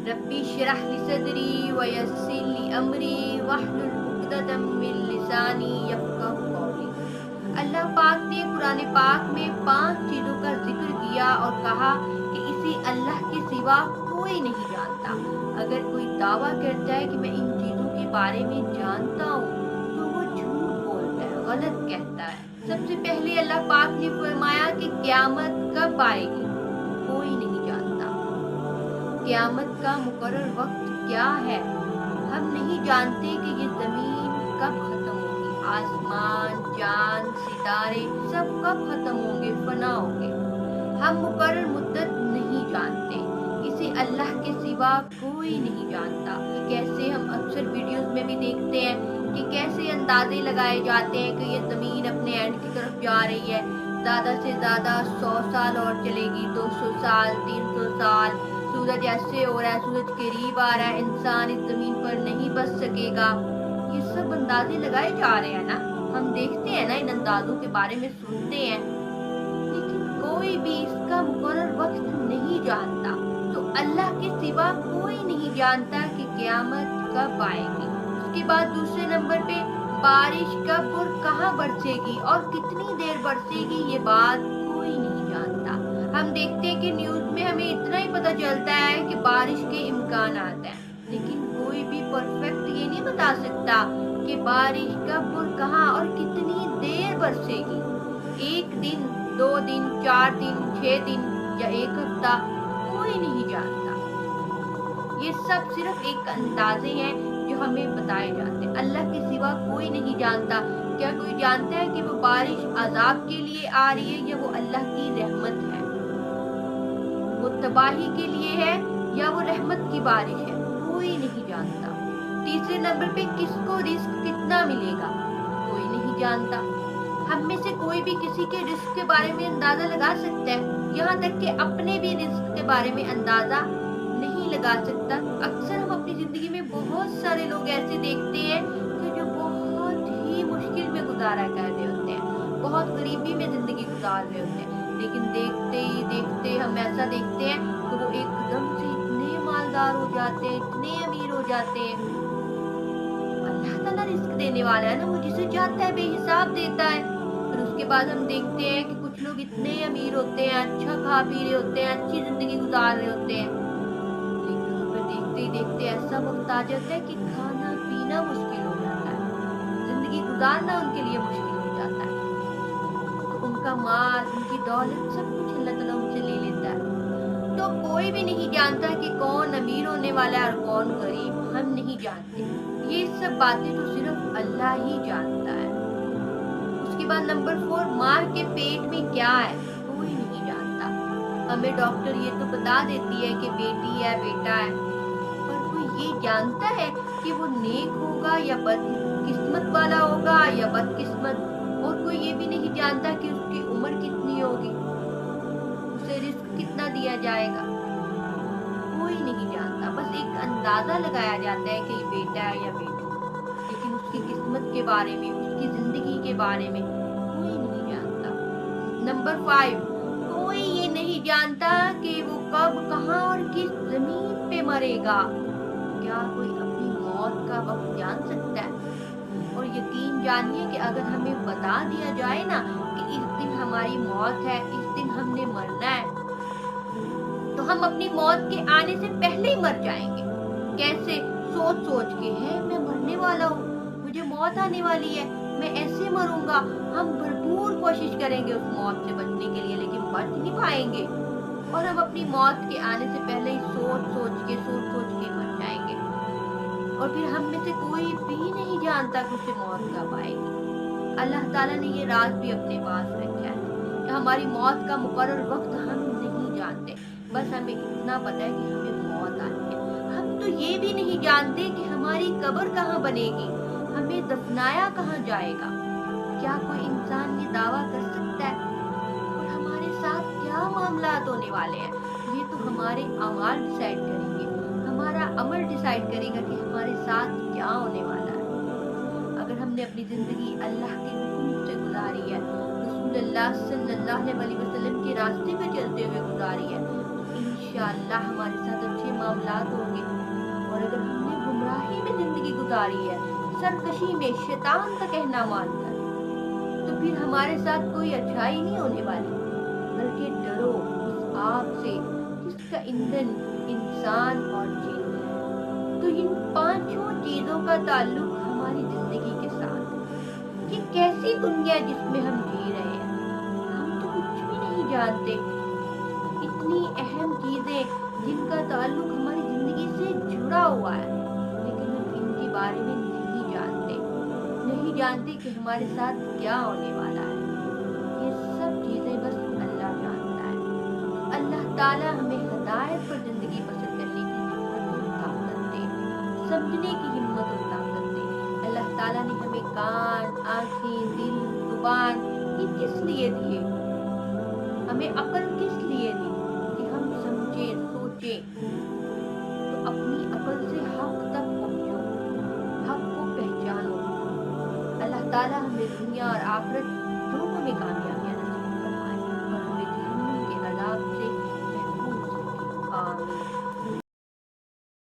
रब्बी इश्रह ली सदरी व यस्सिर ली अमरी वहलुल उक़दतम मिन लिसानी यफ़क़हू क़ौली। अल्लाह पाक ने कुरान पाक में 5 चीज़ों का जिक्र किया और कहा कि इसे अल्लाह के सिवा कोई नहीं जानता। अगर कोई दावा करता है कि मैं इन चीज़ों के बारे में जानता हूँ तो वो झूठ बोलता है, गलत कहता है। सबसे पहले अल्लाह पाक ने फरमाया कि क़यामत कब आएगी, कोई नहीं जानता। क़यामत का मुकर्रर वक्त क्या है, हम नहीं जानते कि ये ज़मीन कब खत्म होगी, आसमान, चांद, सितारे सब कब खत्म होंगे, फना होंगे। हम मुकर्रर मुद्दत नहीं जानते, इसे अल्लाह के सिवा कोई नहीं जानता। कैसे हम अक्सर वीडियोस में भी देखते हैं कि कैसे अंदाजे लगाए जाते हैं कि ये ज़मीन अपने एंड की तरफ जा रही है, ज़्यादा से ज़्यादा 100 साल और चलेगी, 200 साल, 300 साल, सूरज ऐसे हो रहा है, सूरज करीब आ रहा है, इंसान इस ज़मीन पर नहीं बस सकेगा। ये सब अंदाजे लगाए जा रहे हैं ना, हम देखते हैं ना, इन अंदाजों के बारे में सुनते हैं, लेकिन कोई भी इसका मुकर्रर वक्त नहीं जानता। तो अल्लाह के सिवा कोई नहीं जानता कि क़यामत कब आएगी। उसके बाद दूसरे नंबर पे बारिश कब और कहाँ बरसेगी और कितनी देर बरसेगी, ये बात कोई नहीं जानता। हम देखते हैं कि न्यूज़ में हमें इतना ही पता चलता है कि बारिश के इम्कानात हैं, लेकिन कोई भी परफेक्ट ये नहीं बता सकता कि बारिश कब और कहाँ और कितनी देर बरसेगी। 1 दिन, 2 दिन, 4 दिन, 6 दिन या 1 हफ्ता, कोई नहीं जानता। ये सब सिर्फ एक अंदाजे हैं जो हमें बताए जाते हैं। अल्लाह के सिवा कोई नहीं जानता। क्या कोई जानता है कि वो बारिश अजाब के लिए आ रही है या वो अल्लाह की रहमत है, वो तबाही के लिए है या वो रहमत की बारिश है, कोई नहीं जानता। तीसरे नंबर पे किसको रिस्क कितना मिलेगा, कोई नहीं जानता। हम में से कोई भी किसी के रिस्क के बारे में अंदाजा लगा सकता है, यहाँ तक कि अपने भी रिस्क के बारे में अंदाजा नहीं लगा सकता। अक्सर हम अपनी जिंदगी में बहुत सारे लोग ऐसे देखते हैं कि जो बहुत ही मुश्किल में गुजारा कर रहे होते हैं, बहुत गरीबी में जिंदगी गुजार रहे होते हैं, लेकिन देखते ही देखते हम ऐसा देखते हैं तो वो एकदम से इतने मालदार हो जाते हैं, इतने अमीर हो जाते हैं। अल्लाह ताला रिस्क देने वाला है ना, वो जिसे चाहता है बेहिसाब देता है। फिर उसके बाद हम देखते हैं कि कुछ लोग इतने अमीर होते हैं, अच्छा खा पी रहे होते हैं, अच्छी जिंदगी गुजार रहे होते हैं, लेकिन फिर देखते ही देखते ऐसा वक्त आ जाता है कि खाना पीना मुश्किल हो जाता है, जिंदगी गुजारना उनके लिए मुश्किल हो जाता है। तो उनका माल, उनकी दौलत, सब कुछ अल्लाह ताला उनसे ले लेता है। तो कोई भी नहीं जानता कि कौन अमीर होने वाला है और कौन गरीब, हम नहीं जानते। ये सब बातें तो सिर्फ अल्लाह ही जानता है। उसके बाद नंबर 4, माँ के पेट में क्या है, कोई नहीं जानता। हमें डॉक्टर ये तो बता देती है कि बेटी है, बेटा है, पर कोई ये जानता है कि वो नेक होगा या बदकिस्मत वाला होगा या बदकिस्मत, और कोई ये भी नहीं जानता कि उसकी उम्र कितनी होगी, उसे रिस्क कितना दिया जाएगा, कोई नहीं जानता। बस एक अंदाजा लगाया जाता है कि ये बेटा है या बेटी, लेकिन उसकी किस्मत के बारे में, उसकी जिंदगी के बारे में कोई नहीं जानता। नंबर 5, कोई ये नहीं जानता कि वो कब, कहाँ और किस जमीन पे मरेगा। क्या कोई अपनी मौत का वक्त जान सकता है? और यकीन जानिए कि अगर हमें बता दिया जाए ना कि इस दिन हमारी मौत है, इस दिन हमने मरना है, तो हम अपनी मौत के आने से पहले ही मर जाएंगे। कैसे? सोच सोच के, है मैं मरने वाला हूँ, मुझे मौत आने वाली है, मैं ऐसे मरूंगा। हम भरपूर कोशिश करेंगे उस मौत से बचने के लिए, लेकिन बच नहीं पाएंगे, और हम अपनी मौत के आने से पहले ही सोच सोच के मर जाएंगे। और फिर हम में से कोई भी नहीं जानता कि उसे मौत कब आएगी। अल्लाह ताला ने ये राज भी अपने पास रखा है कि हमारी मौत का मुकर्रर वक्त हम नहीं जानते, बस हमें इतना पता है कि हमें मौत आनी है। हम तो ये भी नहीं जानते कि हमारी कब्र कहाँ बनेगी, हमें दफनाया कहाँ जाएगा। क्या कोई इंसान ये दावा कर सकता है? और हमारे साथ क्या मामलात होने वाले हैं, ये तो हमारे अमाल डिसाइड करेंगे, हमारा अमल डिसाइड करेगा कि हमारे साथ क्या होने वाला है। अगर हमने अपनी ज़िंदगी अल्लाह के हुक्म से गुजारी है, रसूलुल्लाह सल्लल्लाहु अलैहि वसल्लम के रास्ते पे चलते हुए गुजारी है, तो इंशाअल्लाह हमारे साथ अच्छे मामलात होंगे। और अगर हमने गुमराही में जिंदगी गुजारी है, सरकशी में शैतान का कहना मानकर, तो फिर हमारे साथ कोई अच्छाई नहीं होने वाली। बल्कि डरो उस आग से जिसका ईंधन इंसान और जिन है। तो इन पांचों चीजों का ताल्लुक हमारी जिंदगी के साथ है। ये कैसी दुनिया है जिसमें हम जी रहे हैं, हम तो कुछ भी नहीं जानते। इतनी अहम चीजें जिनका ताल्लुक हमारी जिंदगी से जुड़ा हुआ है, लेकिन हम इनके बारे में नहीं जानते कि हमारे साथ क्या होने वाला है। ये सब चीजें बस अल्लाह जानता है। अल्लाह ताला हमें हिदायत पर जिंदगी बसर करने की हिम्मत और ताकत दे, समझने की हिम्मत और ताकत दे। अल्लाह ताला ने हमें कान, आंखें, दिल, जुबान ये किस लिए दिए? हमें अकल किस लिए दी? कि हम समझे, सोचे। तो अपनी अकल से हक तक पहुंचो, हक को पहचानो। अल्लाह ताला हमें दुनिया और आखिरत दोनों में कामयाब